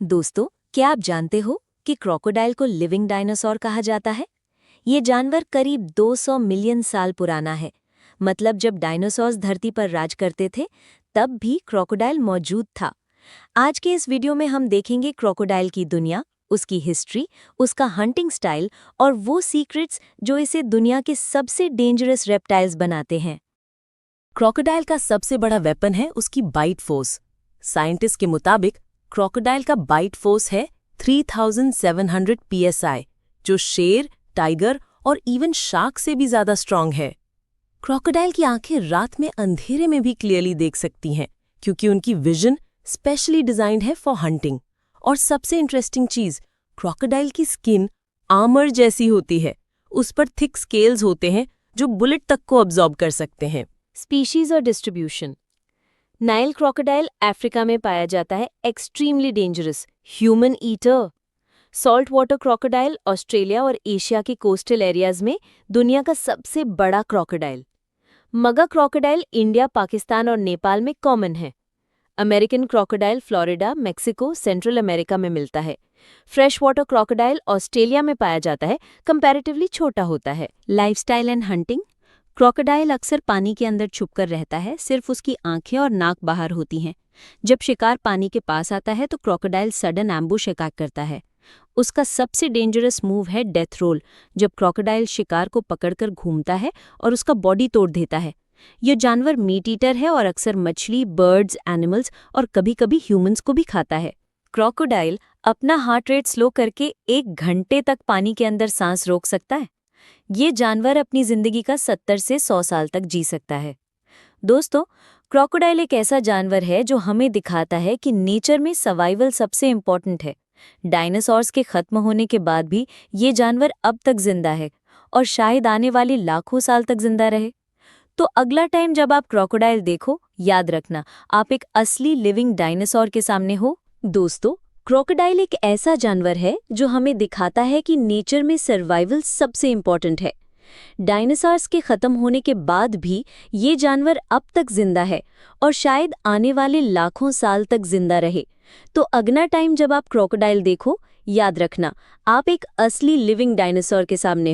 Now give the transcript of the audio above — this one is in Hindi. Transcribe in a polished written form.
दोस्तों, क्या आप जानते हो कि क्रोकोडाइल को लिविंग डायनासोर कहा जाता है? ये जानवर करीब 200 मिलियन साल पुराना है। मतलब जब डायनासोर्स धरती पर राज करते थे, तब भी क्रोकोडाइल मौजूद था। आज के इस वीडियो में हम देखेंगे क्रोकोडाइल की दुनिया, उसकी हिस्ट्री, उसका हंटिंग स्टाइल और वो सीक्रेट्स जो इसे दुनिया के सबसे डेंजरस रेप्टाइल्स बनाते हैं। क्रोकोडाइल का सबसे बड़ा वेपन है उसकी बाइट फोर्स। साइंटिस्ट के मुताबिक क्रोकोडाइल का बाइट फोर्स है 3700 psi, जो शेर, टाइगर और इवन शार्क से भी ज्यादा स्ट्रांग है। क्रोकोडाइल की आंखें रात में अंधेरे में भी क्लियरली देख सकती हैं, क्योंकि उनकी विजन स्पेशली डिजाइंड है फॉर हंटिंग। और सबसे इंटरेस्टिंग चीज, क्रोकोडाइल की स्किन आर्मर जैसी होती है। उस पर थिक स्केल्स होते हैं जो बुलेट तक को अब्जॉर्ब कर सकते हैं। स्पीशीज और डिस्ट्रीब्यूशन। नाइल क्रोकोडाइल अफ्रीका में पाया जाता है, extremely dangerous, human eater. Salt water crocodile Australia और एशिया के कोस्टल एरियाज में दुनिया का सबसे बड़ा क्रोकोडाइल। मगा क्रोकोडाइल इंडिया, पाकिस्तान और नेपाल में कॉमन है। American crocodile Florida, Mexico, central America में मिलता है। फ्रेश वाटर क्रोकोडाइल ऑस्ट्रेलिया में पाया जाता है, कंपैरेटिवली छोटा होता है। Lifestyle and hunting. क्रोकोडाइल अक्सर पानी के अंदर छुपकर रहता है, सिर्फ उसकी आंखें और नाक बाहर होती हैं। जब शिकार पानी के पास आता है तो क्रोकोडाइल सडन एम्बुश अटैक करता है। उसका सबसे डेंजरस मूव है डेथ रोल, जब क्रोकोडाइल शिकार को पकड़कर घूमता है और उसका बॉडी तोड़ देता है। यह जानवर मीट ईटर है और अक्सर मछली, बर्ड्स, एनिमल्स और कभी-कभी ह्यूमंस को भी खाता है। क्रोकोडाइल अपना हार्ट रेट स्लो करके 1 घंटे तक पानी के अंदर सांस रोक सकता है। ये जानवर अपनी जिंदगी का 70 से 100 साल तक जी सकता है। दोस्तों, क्रोकोडाइल एक ऐसा जानवर है जो हमें दिखाता है कि नेचर में सर्वाइवल सबसे इम्पोर्टेंट है। डायनासोर्स के खत्म होने के बाद भी ये जानवर अब तक जिंदा है और शायद आने वाले लाखों साल तक जिंदा रहे। तो अगला टाइम जब आप क्रोकोडाइल देखो, याद रखना आप एक असली लिविंग डायनासोर के सामने हो। दोस्तों, क्रोकोडाइल एक ऐसा जानवर है जो हमें दिखाता है कि नेचर में सर्वाइवल सबसे इम्पोर्टेंट है। डायनासोर्स के खत्म होने के बाद भी ये जानवर अब तक जिंदा है और शायद आने वाले लाखों साल तक जिंदा रहे। तो अगला टाइम जब आप क्रोकोडाइल देखो, याद रखना आप एक असली लिविंग डायनासोर के सामने